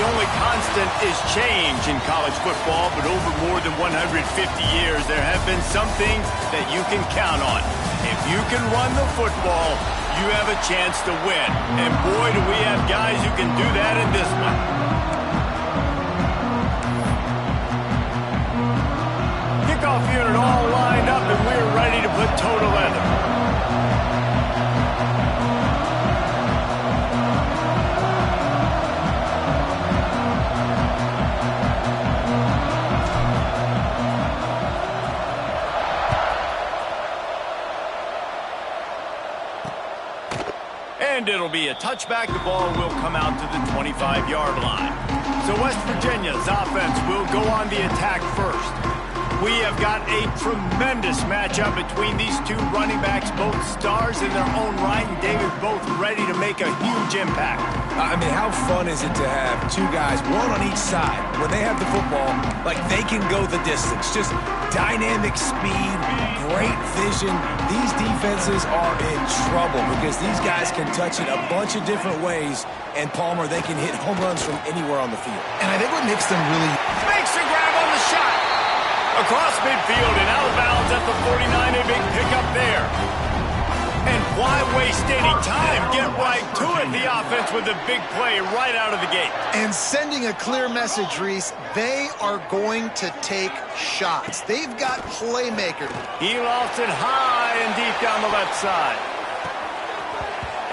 only constant is change in college football, but over more than 150 years, there have been some things that you can count on. If you can run the football, you have a chance to win. And boy, do we have guys who can do that in this one. Kickoff unit all lined up, and we're ready to put toe to leather. And it'll be a touchback. The ball will come out to the 25-yard line. So West Virginia's offense will go on the attack first. We have got a tremendous matchup between these two running backs, both stars in their own right, and David, both ready to make a huge impact. I mean, how fun is it to have two guys, one on each side, when they have the football, like they can go the distance. Just dynamic speed, great vision. These defenses are in trouble because these guys can touch it a bunch of different ways, and Palmer, they can hit home runs from anywhere on the field. And I think what makes them really... Makes the grab on the shot. Across midfield and out of bounds at the 49, a big pickup there. And why waste any time? Get right to it. The offense with a big play right out of the gate. And sending a clear message, Reese, they are going to take shots. They've got playmakers. He lost it high and deep down the left side.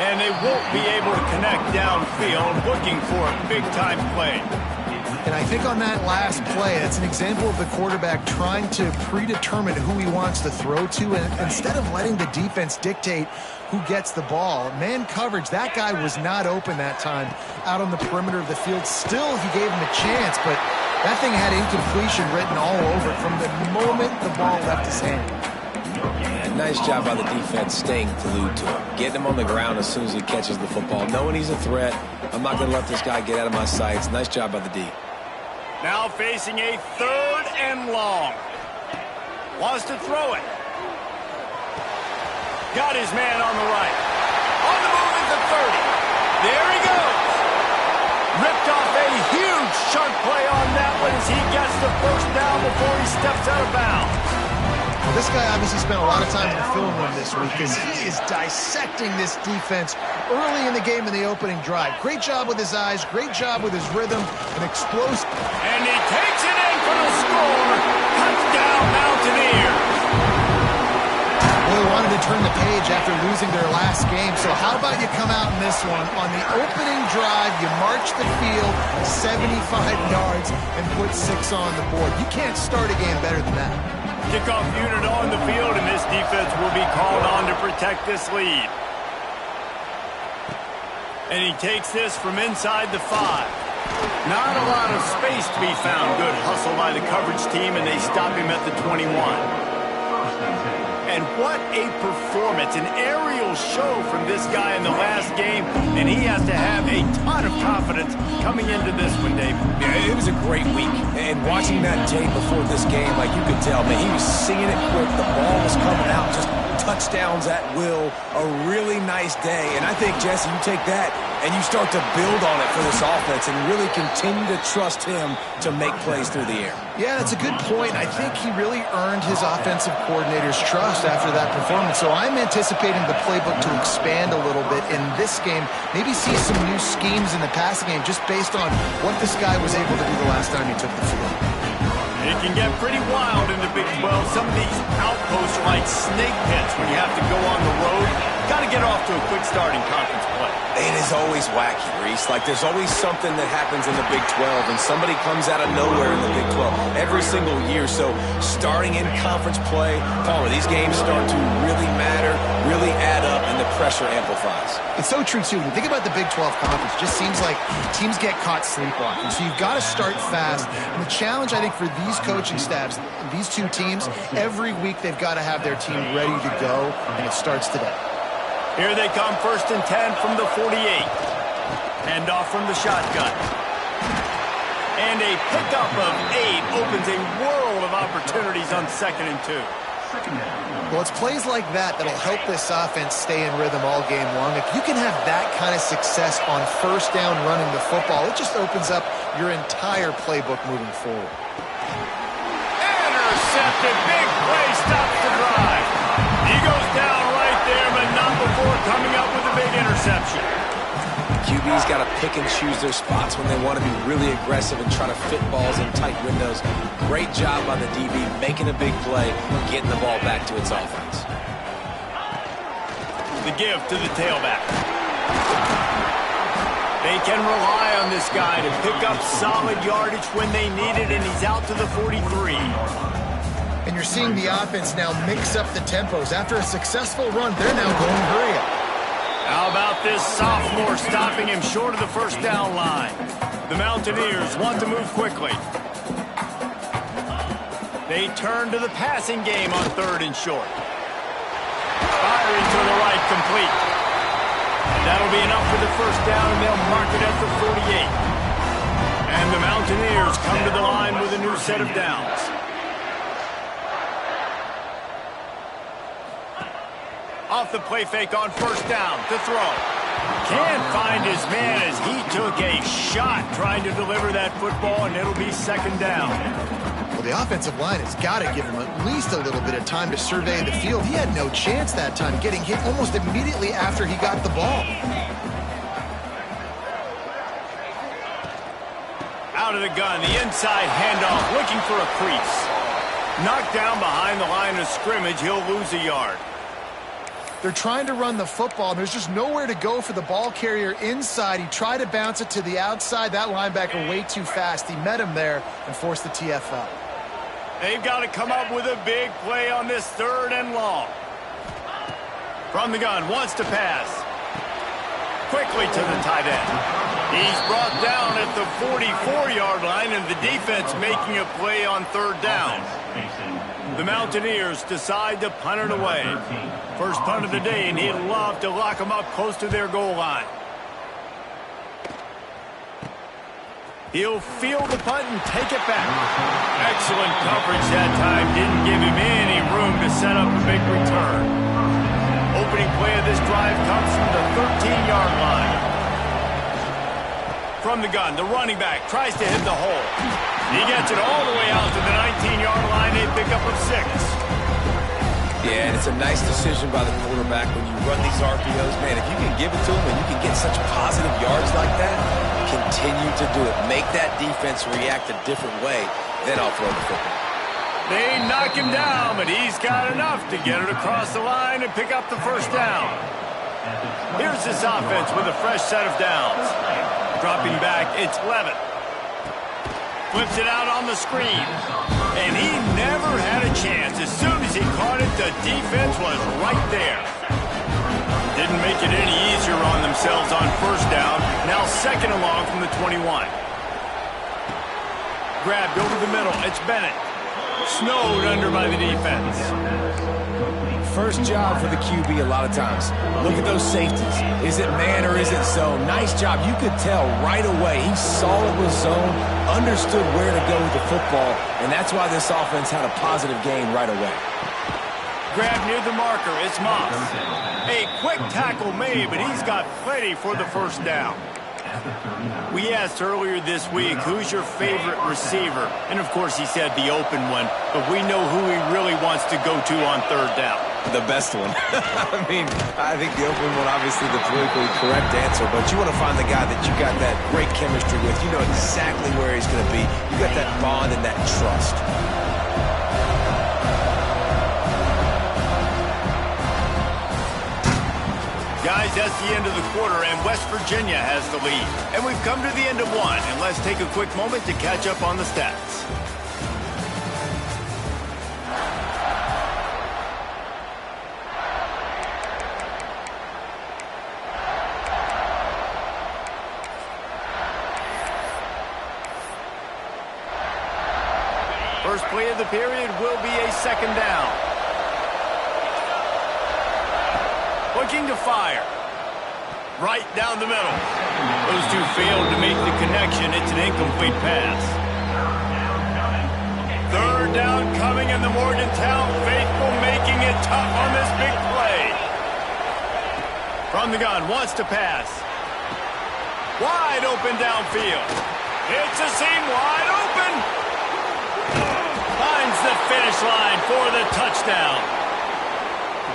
And they won't be able to connect downfield, looking for a big-time play. And I think on that last play, that's an example of the quarterback trying to predetermine who he wants to throw to, and instead of letting the defense dictate who gets the ball. Man coverage, that guy was not open that time out on the perimeter of the field. Still, he gave him a chance, but that thing had incompletion written all over it from the moment the ball left his hand. Yeah, nice job by the defense staying glued to him. Getting him on the ground as soon as he catches the football. Knowing he's a threat, I'm not going to let this guy get out of my sights. Nice job by the D. Now facing a 3rd and long. Wants to throw it. Got his man on the right. On the move at the 30. There he goes. Ripped off a huge chunk play on that one as he gets the first down before he steps out of bounds. Well, this guy obviously spent a lot of time in the film room this week because he is dissecting this defense early in the game in the opening drive. Great job with his eyes, great job with his rhythm, and explosive. And he takes it in for the score. Touchdown, Mountaineers. Well, they wanted to turn the page after losing their last game, so how about you come out in this one? On the opening drive, you march the field 75 yards and put 6 on the board. You can't start a game better than that. Kickoff unit on the field, and this defense will be called on to protect this lead. And he takes this from inside the 5. Not a lot of space to be found. Good hustle by the coverage team, and they stop him at the 21. And what a performance, an aerial show from this guy in the last game, and he has to have a ton of confidence coming into this one, Dave. Yeah, it was a great week, and watching that tape before this game, like you could tell, man, he was singing it quick, the ball was coming out, just touchdowns at will, a really nice day, and I think, Jesse, you take that and you start to build on it for this offense and really continue to trust him to make plays through the air. Yeah, that's a good point. I think he really earned his offensive coordinator's trust after that performance. So I'm anticipating the playbook to expand a little bit in this game. Maybe see some new schemes in the passing game just based on what this guy was able to do the last time he took the field. It can get pretty wild in the Big 12. Some of these outposts are like snake pits when you have to go on the road. Got to get off to a quick start in conference play. It is always wacky, Reese. Like, there's always something that happens in the Big 12, and somebody comes out of nowhere in the Big 12 every single year. So, starting in conference play, Palmer, these games start to really matter, really add up, and the pressure amplifies. It's so true, too. When you think about the Big 12 conference, it just seems like teams get caught sleepwalking. So, you've got to start fast. And the challenge, I think, for these coaching staffs, these two teams, every week they've got to have their team ready to go, and it starts today. Here they come, 1st and 10 from the 48. Hand off from the shotgun. And a pickup of 8 opens a world of opportunities on 2nd and 2. Well, it's plays like that that'll help this offense stay in rhythm all game long. If you can have that kind of success on first down running the football, it just opens up your entire playbook moving forward. Intercepted. Big play stops the drive. He goes down right there, but not before coming up with a big interception. QB's got to pick and choose their spots when they want to be really aggressive and try to fit balls in tight windows. Great job by the DB making a big play and getting the ball back to its offense. The give to the tailback. They can rely on this guy to pick up solid yardage when they need it, and he's out to the 43. And you're seeing the offense now mix up the tempos. After a successful run, they're now going hurry up. How about this sophomore stopping him short of the first down line? The Mountaineers want to move quickly. They turn to the passing game on 3rd and short. Firing to the right, complete. And that'll be enough for the first down, and they'll mark it at the 48. And the Mountaineers come to the line with a new set of downs. Off the play fake on first down to throw. Can't find his man as he took a shot trying to deliver that football, and it'll be 2nd down. Well, the offensive line has got to give him at least a little bit of time to survey the field. He had no chance that time, getting hit almost immediately after he got the ball. Out of the gun, the inside handoff, looking for a crease. Knocked down behind the line of scrimmage, he'll lose a yard. They're trying to run the football, and there's just nowhere to go for the ball carrier inside. He tried to bounce it to the outside. That linebacker way too fast. He met him there and forced the TFL. They've got to come up with a big play on this 3rd and long. From the gun, wants to pass. Quickly to the tight end. He's brought down at the 44-yard line, and the defense making a play on 3rd down. The Mountaineers decide to punt it away. First punt of the day, and he'd love to lock them up close to their goal line. He'll field the punt and take it back. Excellent coverage that time. Didn't give him any room to set up a big return. Opening play of this drive comes from the 13-yard line. From the gun, the running back tries to hit the hole. He gets it all the way out to the 19-yard line. A pickup of 6. Yeah, and it's a nice decision by the quarterback when you run these RPOs. Man, if you can give it to him and you can get such positive yards like that, continue to do it. Make that defense react a different way, then I'll throw the football. They knock him down, but he's got enough to get it across the line and pick up the first down. Here's this offense with a fresh set of downs. Dropping back, it's Levitt. Flips it out on the screen. And he never had a chance. As soon as he caught it, the defense was right there. Didn't make it any easier on themselves on first down. Now 2nd and long from the 21. Grabbed over the middle. It's Bennett. Snowed under by the defense. First job for the QB a lot of times. Look at those safeties. Is it man or is it zone? Nice job. You could tell right away. He saw it was zone, understood where to go with the football, and that's why this offense had a positive game right away. Grab near the marker. It's Moss. A quick tackle made, but he's got plenty for the first down. We asked earlier this week, who's your favorite receiver? And, of course, he said the open one, but we know who he really wants to go to on 3rd down. The best one. I mean, I think the open one, obviously the politically correct answer, but you want to find the guy that you got that great chemistry with. You know exactly where he's going to be. You got that bond and that trust. Guys, that's the end of the quarter, and West Virginia has the lead. And we've come to the end of one, and let's take a quick moment to catch up on the stats. First play of the period will be a 2nd down. Looking to fire. Right down the middle. Those two failed to make the connection. It's an incomplete pass. Third down coming in the Morgantown faithful, making it tough on this big play. From the gun, wants to pass. Wide open downfield. It's a seam wide open. Finds the finish line for the touchdown.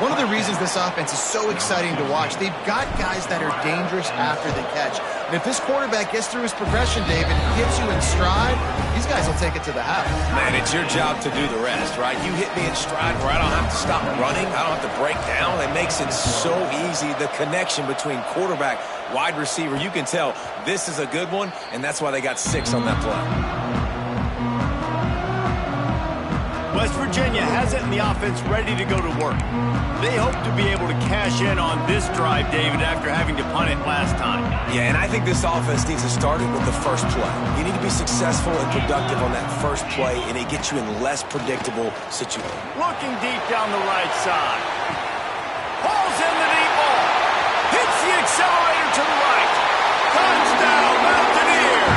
One of the reasons this offense is so exciting to watch, they've got guys that are dangerous after the catch. And if this quarterback gets through his progression, David, gets you in stride, these guys will take it to the house. Man, it's your job to do the rest, right? You hit me in stride where I don't have to stop running. I don't have to break down. It makes it so easy. The connection between quarterback, wide receiver, you can tell this is a good one, and that's why they got 6 on that play. West Virginia has it in the offense ready to go to work. They hope to be able to cash in on this drive, David, after having to punt it last time. Yeah, and I think this offense needs to start it with the first play. You need to be successful and productive on that first play, and it gets you in less predictable situations. Looking deep down the right side. Pulls in the deep ball. Hits the accelerator to the right. Touchdown, Mountaineer!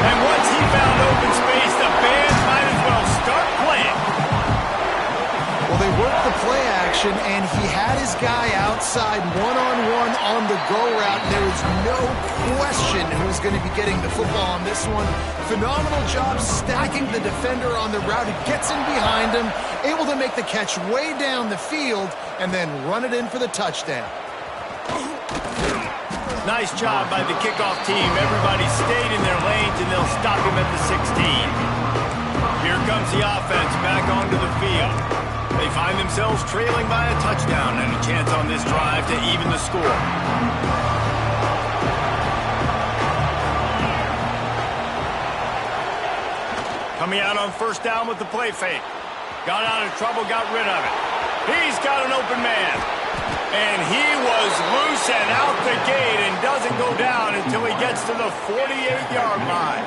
And once he found open space, the band might as well start playing. Well, they worked the play action, and he had his guy outside one-on-one on the go route. There was no question who was going to be getting the football on this one. Phenomenal job stacking the defender on the route. He gets in behind him, able to make the catch way down the field, and then run it in for the touchdown. Nice job by the kickoff team. Everybody stayed in their lanes, and they'll stop him at the 16. Here comes the offense back onto the field. They find themselves trailing by a touchdown and a chance on this drive to even the score. Coming out on first down with the play fake. Got out of trouble, got rid of it. He's got an open man. And he was loose and out the gate and doesn't go down until he gets to the 48-yard line.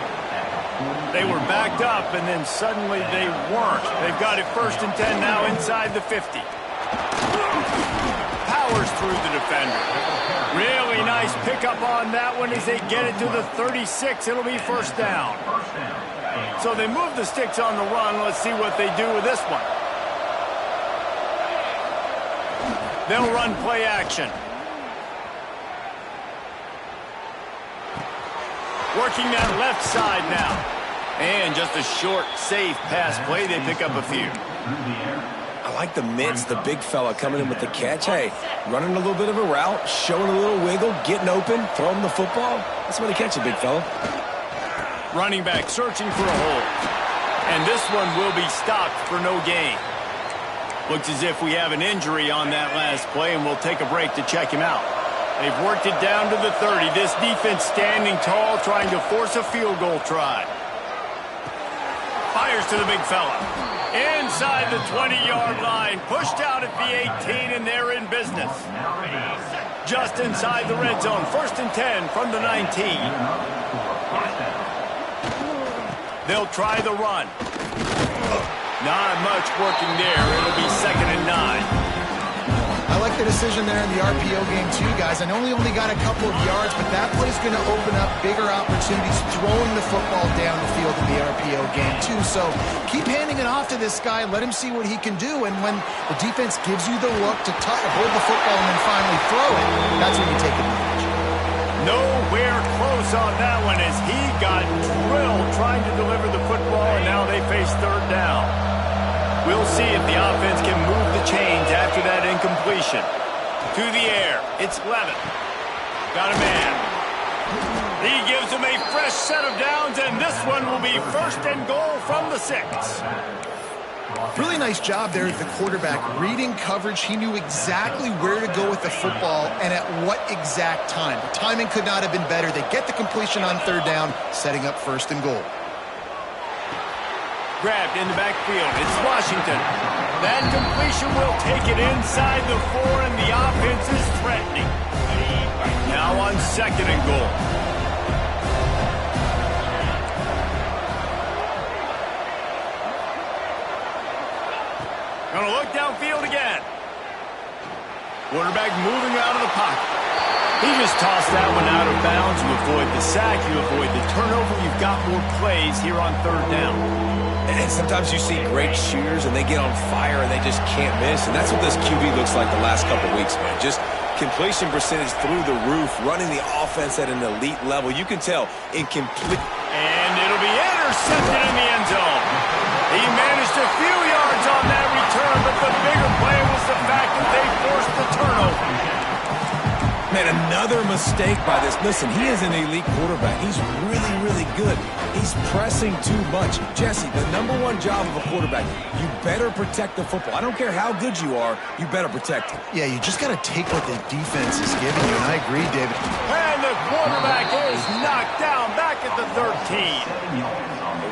They were backed up, and then suddenly they weren't. They've got it 1st and 10 now inside the 50. Powers through the defender. Really nice pickup on that one as they get it to the 36. It'll be first down. So they move the sticks on the run. Let's see what they do with this one. They'll run play action. Working that left side now. And just a short, safe pass play. They pick up a few. I like the mitts, the big fella coming in with the catch. Hey, running a little bit of a route, showing a little wiggle, getting open, throwing the football. That's when he catches, big fella. Running back searching for a hole. And this one will be stopped for no gain. Looks as if we have an injury on that last play, and we'll take a break to check him out. They've worked it down to the 30. This defense standing tall, trying to force a field goal try. Fires to the big fella. Inside the 20-yard line. Pushed out at the 18, and they're in business. Just inside the red zone. 1st and 10 from the 19. They'll try the run. Not much working there. It'll be 2nd and 9. I like the decision there in the RPO game too, guys. I know he only got a couple of yards, but that play's going to open up bigger opportunities throwing the football down the field in the RPO game too. So keep handing it off to this guy. Let him see what he can do. And when the defense gives you the look to hold the football and then finally throw it, that's when you take advantage. Nowhere close on that one as he got drilled trying to deliver the football, and now they face 3rd down. We'll see if the offense can move the chains after that incompletion. To the air. It's Levin. Got a man. He gives him a fresh set of downs, and this one will be 1st and goal from the 6. Really nice job there at the quarterback. Reading coverage, he knew exactly where to go with the football and at what exact time. The timing could not have been better. They get the completion on 3rd down, setting up 1st and goal. Grabbed in the backfield. It's Washington. That completion will take it inside the 4, and the offense is threatening. Now on 2nd and goal. Gonna look downfield again. Quarterback moving out of the pocket. He just tossed that one out of bounds. You avoid the sack, you avoid the turnover. You've got more plays here on 3rd down. And sometimes you see great shooters and they get on fire and they just can't miss. And that's what this QB looks like the last couple weeks, man. Just completion percentage through the roof, running the offense at an elite level. You can tell in complete. And it'll be intercepted in the end zone. He managed a few yards on that return, but the bigger play was the fact that they forced the turnover. Man, another mistake by this. Listen, he is an elite quarterback. He's really, really good. He's pressing too much. Jesse, the #1 job of a quarterback, you better protect the football. I don't care how good you are, you better protect it. Yeah, you just got to take what the defense is giving you, and I agree, David. And the quarterback is knocked down back at the 13.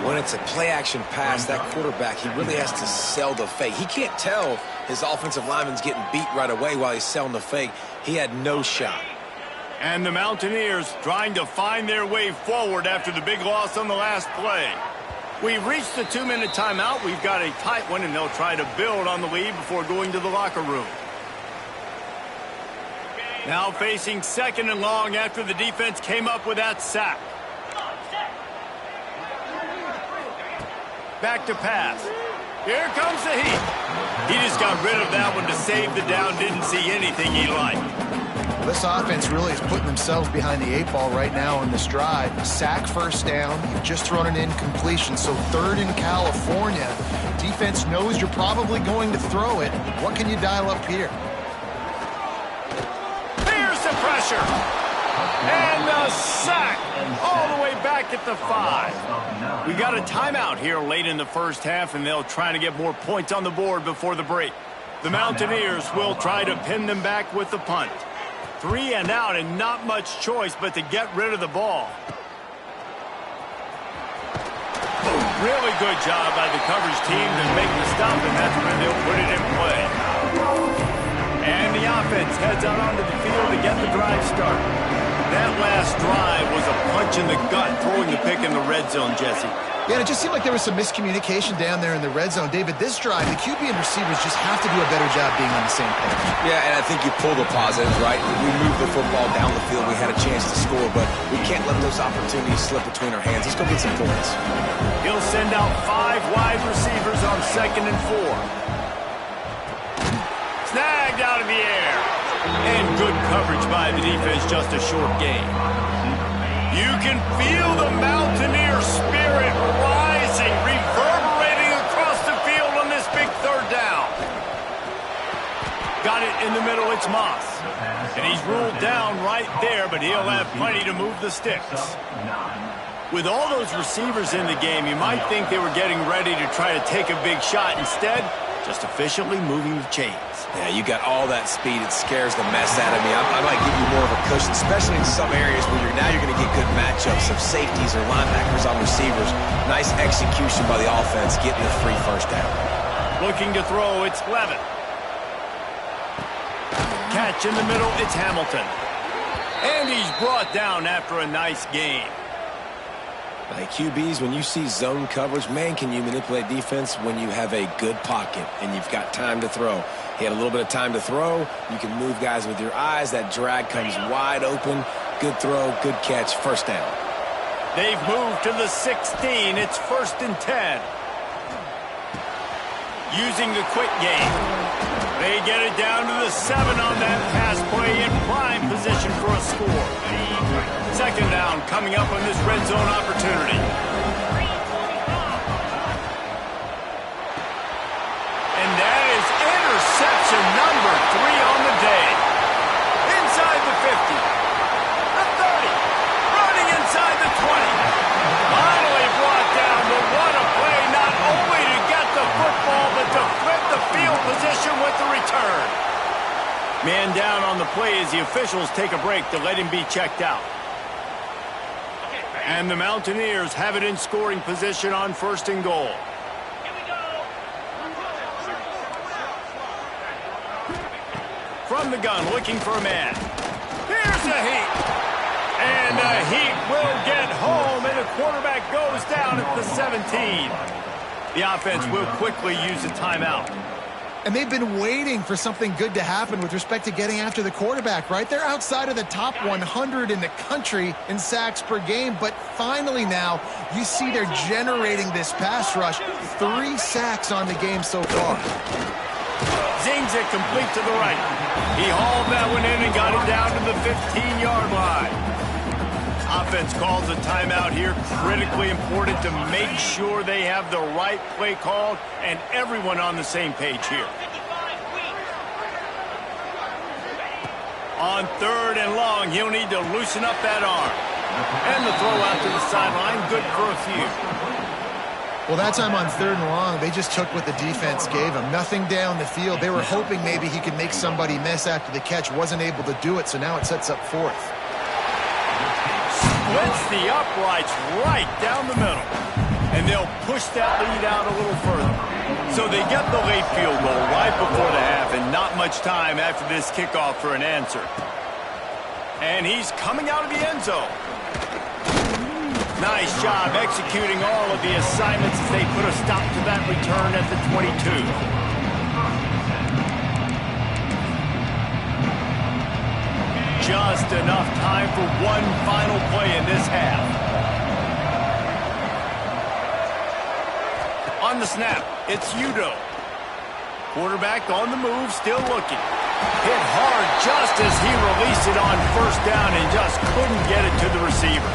When it's a play-action pass, that quarterback, he really has to sell the fake. He can't tell his offensive lineman's getting beat right away while he's selling the fake. He had no shot. And the Mountaineers trying to find their way forward after the big loss on the last play. We've reached the 2-minute timeout. We've got a tight one, and they'll try to build on the lead before going to the locker room. Now facing 2nd and long after the defense came up with that sack. Back to pass. Here comes the heat. He just got rid of that one to save the down. Didn't see anything he liked. This offense really is putting themselves behind the 8 ball right now on this drive. Sack, first down. You've just thrown an incompletion, so 3rd in California. Defense knows you're probably going to throw it. What can you dial up here? Here's the pressure. And the sack all the way back at the 5. We got a timeout here late in the first half, and they'll try to get more points on the board before the break. The Mountaineers will try to pin them back with the punt. 3 and out, and not much choice but to get rid of the ball. Really good job by the coverage team to make the stop, and that's when they'll put it in play. And the offense heads out onto the field to get the drive started. That last drive was a punch in the gut, throwing the pick in the red zone, Jesse. Yeah, and it just seemed like there was some miscommunication down there in the red zone. David, this drive, the QB and receivers just have to do a better job being on the same page. Yeah, and I think you pull the positives, right? We moved the football down the field. We had a chance to score, but we can't let those opportunities slip between our hands. Let's go get some points. He'll send out 5 wide receivers on 2nd and 4. Snagged out of the air. And good coverage by the defense, just a short gain. You can feel the Mountaineer spirit rising, reverberating across the field on this big 3rd down. Got it in the middle, it's Moss. And he's ruled down right there, but he'll have plenty to move the sticks. With all those receivers in the game, you might think they were getting ready to try to take a big shot. Instead, just efficiently moving the chains. Yeah, you got all that speed. It scares the mess out of me. I might give you more of a cushion, especially in some areas where you're going to get good matchups of safeties or linebackers on receivers. Nice execution by the offense, getting the free first down. Looking to throw, it's Levitt. Catch in the middle, it's Hamilton. And he's brought down after a nice gain. Like QBs, when you see zone coverage, man, can you manipulate defense when you have a good pocket and you've got time to throw. He had a little bit of time to throw. You can move guys with your eyes. That drag comes wide open. Good throw, good catch, first down. They've moved to the 16. It's 1st and 10. Using the quick game. They get it down to the 7 on that pass play in prime position for a score. 2nd down coming up on this red zone opportunity. And that is interception number 3 on the day. Inside the 50. The 30. Running inside the 20. Finally brought down, but what a play, not only to get the football, but to flip the field position with the return. Man down on the play as the officials take a break to let him be checked out. And the Mountaineers have it in scoring position on 1st and goal. From the gun, looking for a man. Here's the heat. And the heat will get home, and the quarterback goes down at the 17. The offense will quickly use a timeout. And they've been waiting for something good to happen with respect to getting after the quarterback, right? They're outside of the top 100 in the country in sacks per game, but finally now you see they're generating this pass rush. 3 sacks on the game so far. Zings it complete to the right. He hauled that one in and got it down to the 15-yard line. Offense calls a timeout here. Critically important to make sure they have the right play called and everyone on the same page here. On 3rd and long, he'll need to loosen up that arm. And the throw out to the sideline, good for a few. Well, that time on 3rd and long, they just took what the defense gave him. Nothing down the field. They were hoping maybe he could make somebody miss after the catch. Wasn't able to do it, so now it sets up 4th. Splits the uprights right down the middle. And they'll push that lead out a little further. So they get the late field goal right before the half and not much time after this kickoff for an answer. And he's coming out of the end zone. Nice job executing all of the assignments as they put a stop to that return at the 22. Just enough time for one final play in this half. On the snap, it's Udo. Quarterback on the move, still looking. Hit hard just as he released it on 1st down and just couldn't get it to the receiver.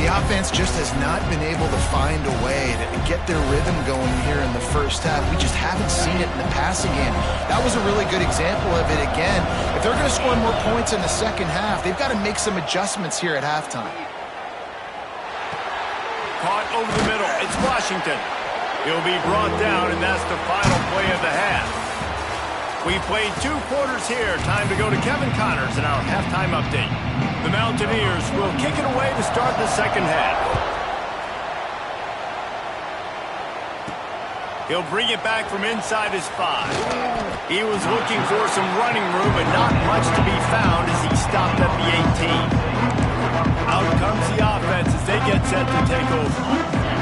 The offense just has not been able to find a way to get their rhythm going here in the first half. We just haven't seen it in the passing game. That was a really good example of it again. If they're going to score more points in the second half, they've got to make some adjustments here at halftime. Caught over the middle. It's Washington. He'll be brought down, and that's the final play of the half. We played 2 quarters here. Time to go to Kevin Connors in our halftime update. The Mountaineers will kick it away to start the second half. He'll bring it back from inside his 5. He was looking for some running room, but not much to be found as he stopped at the 18. Out comes the offense as they get set to take over.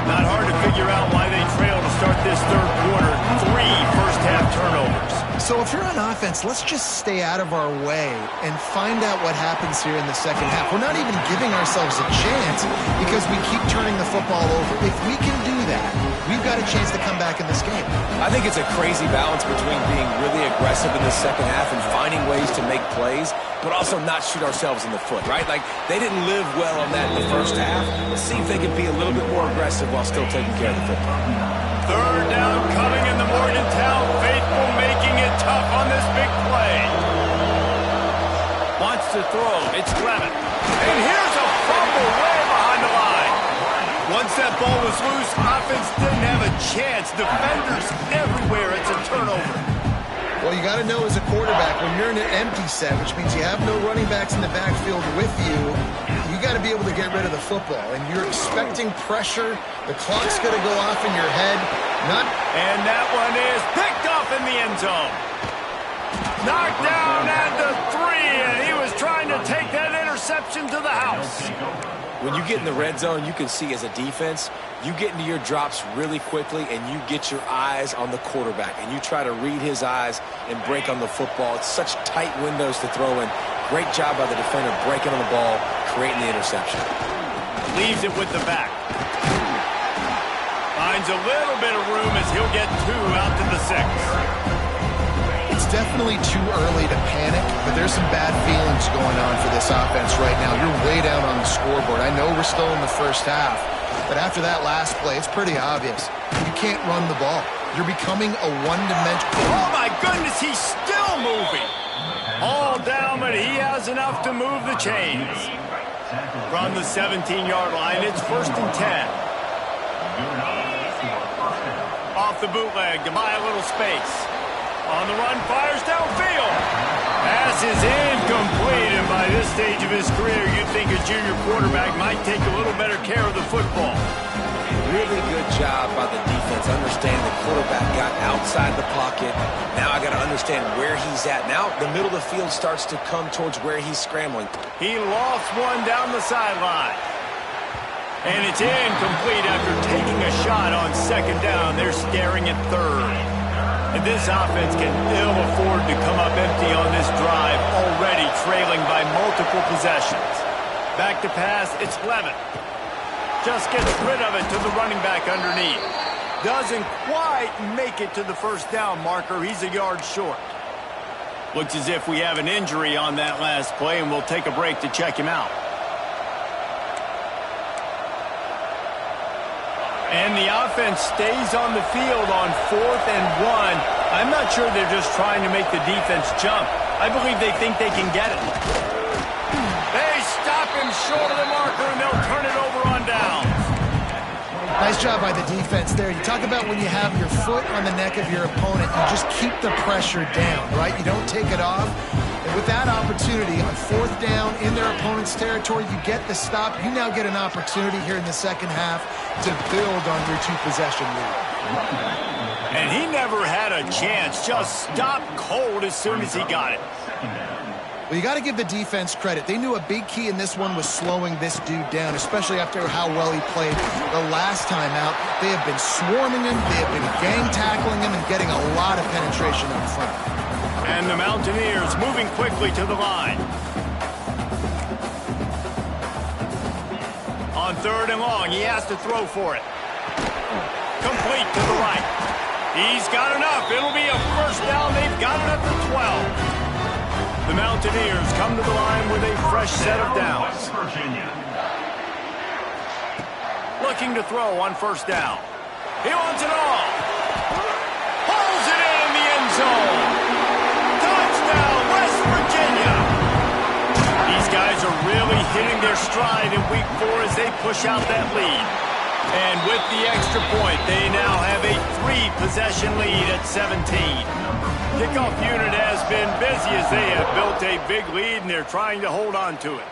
Not hard to figure out why they trail to start this 3rd quarter. 3 first-half turnovers. So if you're on offense, let's just stay out of our way and find out what happens here in the second half. We're not even giving ourselves a chance because we keep turning the football over. If we can do that, we've got a chance to come back in this game. I think it's a crazy balance between being really aggressive in the second half and finding ways to make plays, but also not shoot ourselves in the foot, right? Like, they didn't live well on that in the first half. Let's see if they can be a little bit more aggressive while still taking care of the football. 3rd down coming in the Morgantown faithful, making it tough on this big play. Wants to throw. It's Clement. And here's a fumble way behind the line. Once that ball was loose, offense didn't have a chance. Defenders everywhere. It's a turnover. Well, you got to know as a quarterback, when you're in an empty set, which means you have no running backs in the backfield with you, you got to be able to get rid of the football. And you're expecting pressure. The clock's going to go off in your head. And that one is picked off in the end zone. Knocked down at the 3, and he was trying to take that interception to the house. When you get in the red zone, you can see as a defense, you get into your drops really quickly and you get your eyes on the quarterback and you try to read his eyes and break on the football. It's such tight windows to throw in. Great job by the defender breaking on the ball, creating the interception. Leaves it with the back. Finds a little bit of room as he'll get 2 out to the 6. It's definitely too early to panic, but there's some bad feelings going on for this offense right now. You're way down on the scoreboard. I know we're still in the first half, but after that last play, it's pretty obvious. You can't run the ball. You're becoming a one-dimensional. Oh, my goodness, he's still moving. All down, but he has enough to move the chains. From the 17-yard line, it's 1st and 10. Off the bootleg to buy a little space. On the run, fires downfield. Pass is incomplete, and by this stage of his career, you'd think a junior quarterback might take a little better care of the football. Really good job by the defense. Understand the quarterback got outside the pocket. Now I got to understand where he's at. Now the middle of the field starts to come towards where he's scrambling. He lost one down the sideline. And it's incomplete after taking a shot on 2nd down. They're staring at 3rd. And this offense can ill afford to come up empty on this drive, already trailing by multiple possessions. Back to pass, it's Levin. Just gets rid of it to the running back underneath. Doesn't quite make it to the first down marker. He's a yard short. Looks as if we have an injury on that last play, and we'll take a break to check him out. And the offense stays on the field on 4th and 1. I'm not sure they're just trying to make the defense jump. I believe they think they can get it. They stop him short of the marker, and they'll turn it over on downs. Nice job by the defense there. You talk about when you have your foot on the neck of your opponent, you just keep the pressure down, right? You don't take it off. And with that opportunity on 4th down in their opponent's territory, you get the stop. You now get an opportunity here in the second half to build on your 2-possession lead. And he never had a chance. Just stopped cold as soon as he got it. Well, you got to give the defense credit. They knew a big key in this one was slowing this dude down, especially after how well he played the last time out. They have been swarming him, they have been gang tackling him, and getting a lot of penetration up front. And the Mountaineers moving quickly to the line. On 3rd and long, he has to throw for it. Complete to the right. He's got enough. It'll be a first down. They've got it at the 12. The Mountaineers come to the line with a fresh set of downs. Looking to throw on 1st down. He wants it all. Pulls it in the end zone. Touchdown, West Virginia. These guys are really hitting their stride in week 4 as they push out that lead. And with the extra point, they now have a 3-possession lead at 17. Kickoff unit has been busy as they have built a big lead, and they're trying to hold on to it.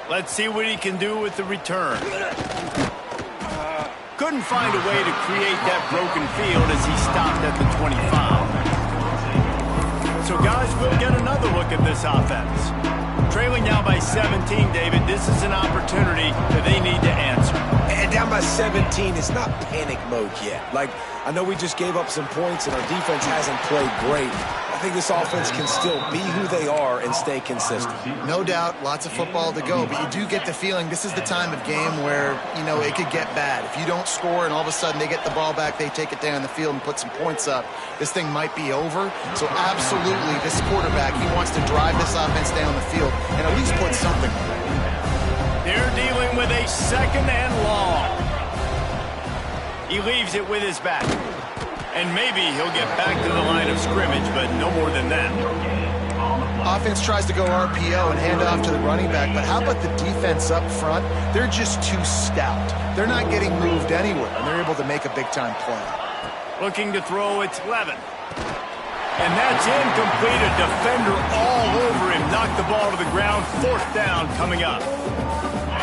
Let's see what he can do with the return. Couldn't find a way to create that broken field as he stopped at the 25. So, guys, we'll get another look at this offense. Trailing now by 17, David, this is an opportunity that they need to answer. And down by 17, it's not panic mode yet. Like, I know we just gave up some points and our defense hasn't played great. I think this offense can still be who they are and stay consistent. No doubt, lots of football to go, but you do get the feeling this is the time of game where, you know, it could get bad. If you don't score and all of a sudden they get the ball back, they take it down the field and put some points up, this thing might be over. So absolutely, this quarterback, he wants to drive this offense down the field and at least put something on it. They're dealing with a 2nd and long. He leaves it with his back. And maybe he'll get back to the line of scrimmage, but no more than that. Offense tries to go RPO and hand off to the running back, but how about the defense up front? They're just too stout. They're not getting moved anywhere, and they're able to make a big-time play. Looking to throw, it's Levin. And that's incomplete. A defender all over him. Knocked the ball to the ground. 4th down coming up.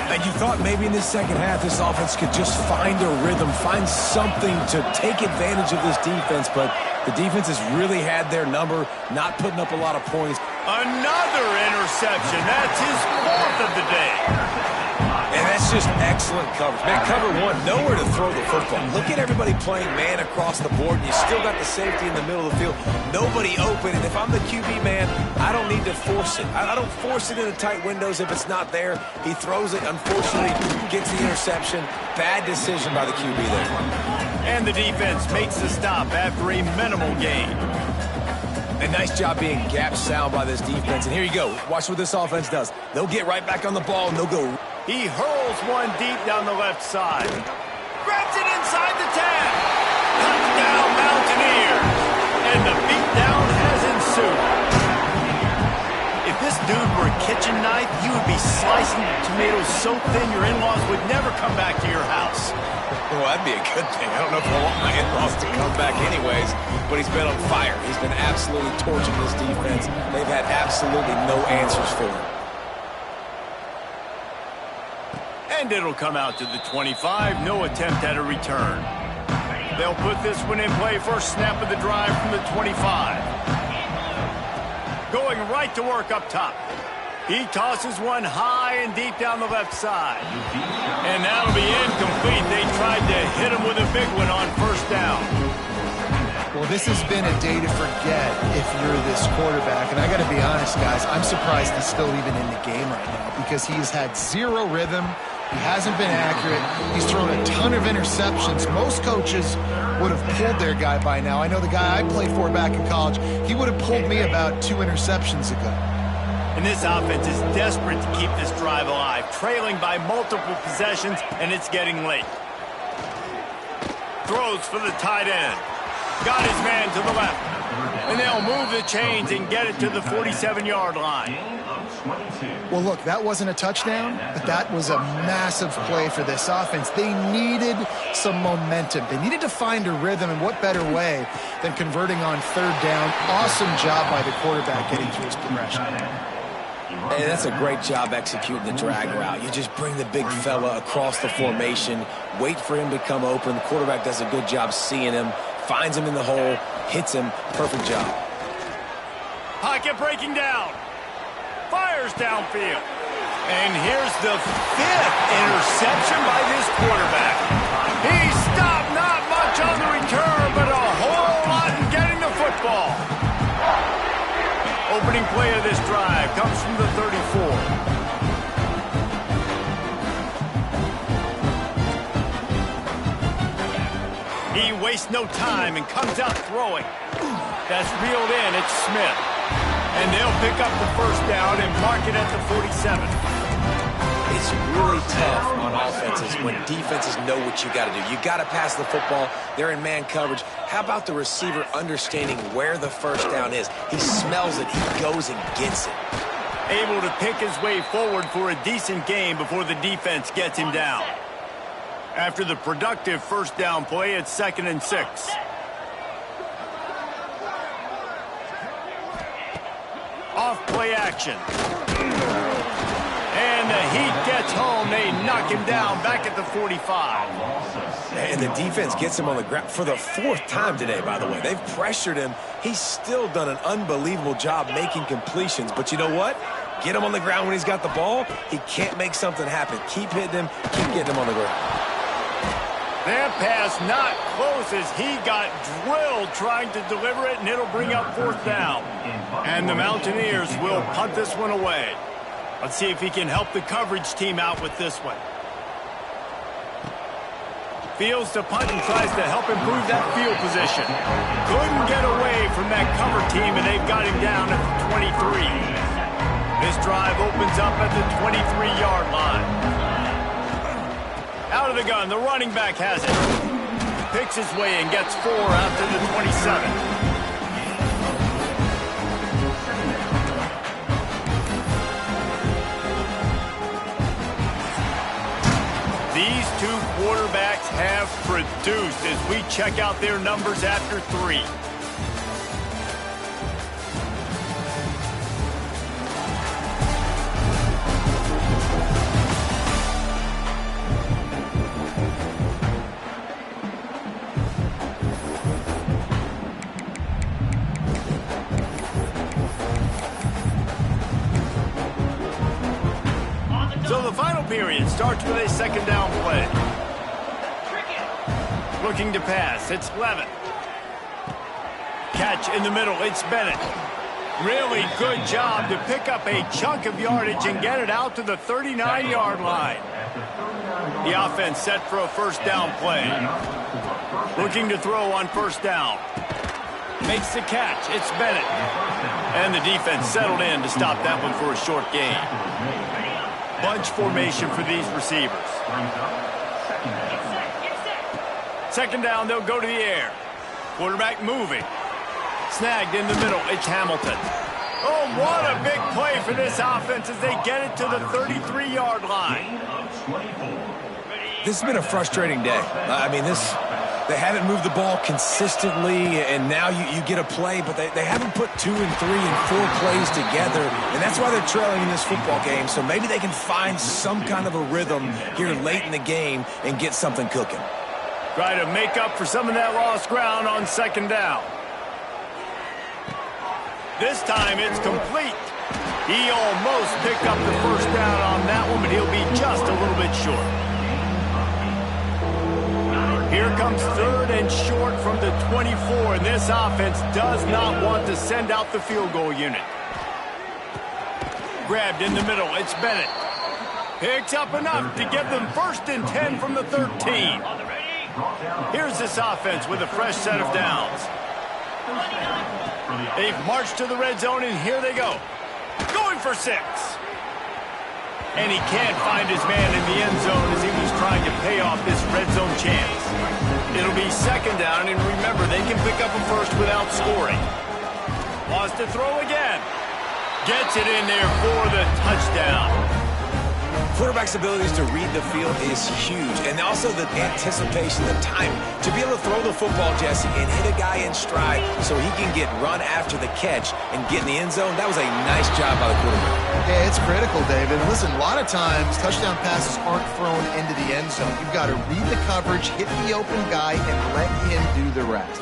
And you thought maybe in this second half this offense could just find a rhythm, find something to take advantage of this defense, but the defense has really had their number, not putting up a lot of points. Another interception. That's his 4th of the day. And that's just excellent coverage. Man, cover 1, nowhere to throw the football. Look at everybody playing man across the board, and you still got the safety in the middle of the field. Nobody open, and if I'm the QB man, I don't need to force it. I don't force it into tight windows if it's not there. He throws it, unfortunately, gets the interception. Bad decision by the QB there. And the defense makes the stop after a minimal gain. A nice job being gap sound by this defense. And here you go. Watch what this offense does. They'll get right back on the ball, and they'll go. He hurls one deep down the left side. Grabs it inside the 10. Touchdown, Mountaineers. And the beatdown has ensued. If this dude were a kitchen knife, you would be slicing tomatoes so thin your in-laws would never come back to your house. Well, that'd be a good thing. I don't know if I want my in-laws to come back anyways, but he's been on fire. He's been absolutely torching this defense. They've had absolutely no answers for him. And it'll come out to the 25. No attempt at a return. They'll put this one in play. First snap of the drive from the 25. Going right to work up top. He tosses one high and deep down the left side. And that'll be incomplete. They tried to hit him with a big one on 1st down. Well, this has been a day to forget if you're this quarterback. And I got to be honest, guys, I'm surprised he's still even in the game right now because he has had zero rhythm. He hasn't been accurate. He's thrown a ton of interceptions. Most coaches would have pulled their guy by now. I know the guy I played for back in college, he would have pulled me about 2 interceptions ago. And this offense is desperate to keep this drive alive, trailing by multiple possessions, and it's getting late. Throws for the tight end. Got his man to the left. And they'll move the chains and get it to the 47-yard line. Well, look, that wasn't a touchdown, but that was a massive play for this offense. They needed some momentum. They needed to find a rhythm, and what better way than converting on 3rd down. Awesome job by the quarterback getting through his progression. Hey, that's a great job executing the drag route. You just bring the big fella across the formation, wait for him to come open. The quarterback does a good job seeing him, finds him in the hole, hits him. Perfect job. Pocket breaking down. Fires downfield. And here's the 5th interception by this quarterback. He stopped not much on the return, but a whole lot in getting the football. Opening play of this drive comes from the 34. He wastes no time and comes out throwing. That's reeled in. It's Smith. And they'll pick up the 1st down and mark it at the 47. It's really tough on offenses when defenses know what you got to do. You got to pass the football. They're in man coverage. How about the receiver understanding where the 1st down is? He smells it. He goes and gets it. Able to pick his way forward for a decent game before the defense gets him down. After the productive 1st down play, it's 2nd and 6. Off play action. And the heat gets home. They knock him down back at the 45. And the defense gets him on the ground for the 4th time today, by the way. They've pressured him. He's still done an unbelievable job making completions. But you know what? Get him on the ground when he's got the ball. He can't make something happen. Keep hitting him. Keep getting him on the ground. That pass not close as he got drilled trying to deliver it, and it'll bring up 4th down. And the Mountaineers will punt this one away. Let's see if he can help the coverage team out with this one. Fields to punt and tries to help improve that field position. Couldn't get away from that cover team, and they've got him down at the 23. This drive opens up at the 23-yard line. Out of the gun, the running back has it. Picks his way and gets 4 out to the 27. These 2 quarterbacks have produced as we check out their numbers after 3. So the final period starts with a 2nd down play. Looking to pass, it's Levitt. Catch in the middle, it's Bennett. Really good job to pick up a chunk of yardage and get it out to the 39-yard line. The offense set for a 1st down play. Looking to throw on 1st down. Makes the catch, it's Bennett. And the defense settled in to stop that one for a short gain. Bunch formation for these receivers. 2nd down, they'll go to the air. Quarterback moving. Snagged in the middle, it's Hamilton. Oh, what a big play for this offense as they get it to the 33-yard line. This has been a frustrating day. I mean, they haven't moved the ball consistently, and now you get a play, but they haven't put 2 and 3 and 4 plays together, and that's why they're trailing in this football game. So maybe they can find some kind of a rhythm here late in the game and get something cooking. Try to make up for some of that lost ground on 2nd down. This time it's complete. He almost picked up the 1st down on that one, but he'll be just a little bit short. Here comes 3rd and short from the 24, and this offense does not want to send out the field goal unit. Grabbed in the middle, it's Bennett. Picks up enough to get them 1st and 10 from the 13. Here's this offense with a fresh set of downs. They've marched to the red zone, and here they go. Going for 6. And he can't find his man in the end zone as he was trying to pay off this red zone chance. It'll be 2nd down, and remember, they can pick up a first without scoring. Wants to throw again. Gets it in there for the touchdown. Quarterback's abilities to read the field is huge, and also the anticipation, the timing. To be able to throw the football, Jesse, and hit a guy in stride so he can get run after the catch and get in the end zone, that was a nice job by the quarterback. Yeah, it's critical, David. Listen, a lot of times, touchdown passes aren't thrown into the end zone. You've got to read the coverage, hit the open guy, and let him do the rest.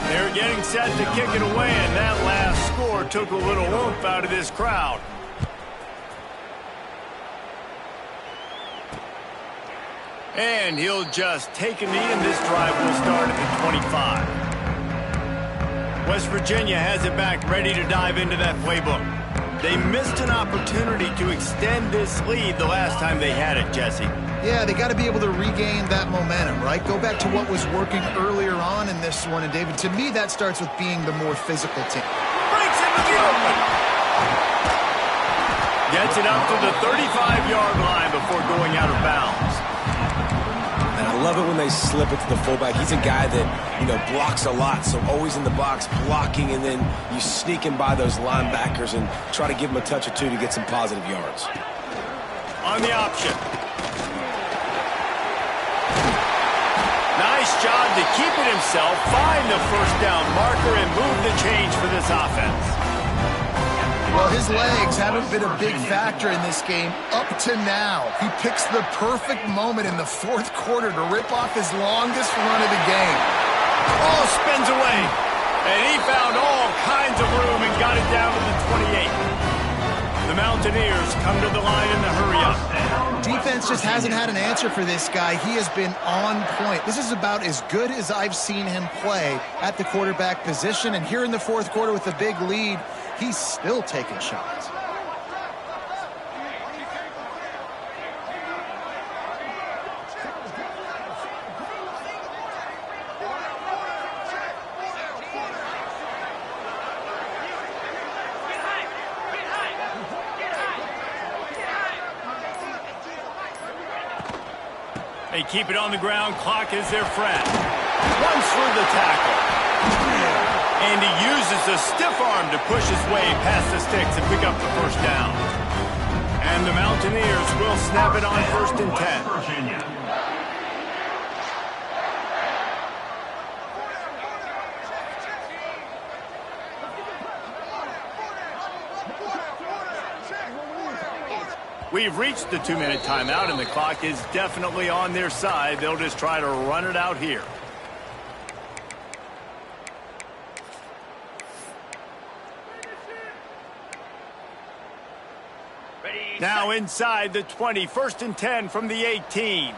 They're getting set to kick it away, and that last score took a little oomph out of this crowd. And he'll just take a knee, and this drive will start at the 25. West Virginia has it back, ready to dive into that playbook. They missed an opportunity to extend this lead the last time they had it, Jesse. Yeah, they got to be able to regain that momentum, right? Go back to what was working earlier on in this one. And, David, to me, that starts with being the more physical team. Breaks into the open. Gets it up to the 35-yard line before going out of bounds. And I love it when they slip it to the fullback. He's a guy that, blocks a lot, so always in the box blocking, and then you sneak him by those linebackers and try to give him a touch or two to get some positive yards. On the option. Nice job to keep it himself, find the 1st down marker, and move the change for this offense. Well, his legs haven't been a big factor in this game up to now. He picks the perfect moment in the 4th quarter to rip off his longest run of the game. Oh, spins away. And he found all kinds of room and got it down to the 28. The Mountaineers come to the line in the hurry-up. Defense just hasn't had an answer for this guy. He has been on point. This is about as good as I've seen him play at the quarterback position. And here in the 4th quarter with a big lead, he's still taking shots. They keep it on the ground. Clock is their friend. Runs through the tackle. And he uses the stiff arm to push his way past the sticks and pick up the 1st down. And the Mountaineers will snap it on 1st and 10. We've reached the 2-minute timeout, and the clock is definitely on their side. They'll just try to run it out here. Now inside the 20, 1st and 10 from the 18.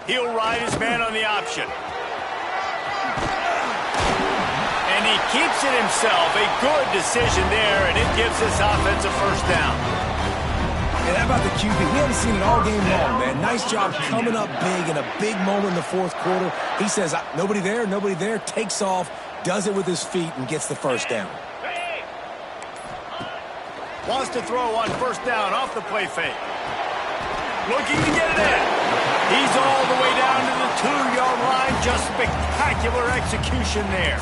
He'll ride his man on the option. And he keeps it himself. A good decision there, and it gives this offense a 1st down. And how about the QB? We haven't seen it all game long, man. Nice job coming up big in a big moment in the 4th quarter. He says, nobody there, takes off, does it with his feet, and gets the 1st down. Wants to throw on 1st down off the play fake. Looking to get it in. He's all the way down to the 2-yard line. Just spectacular execution there.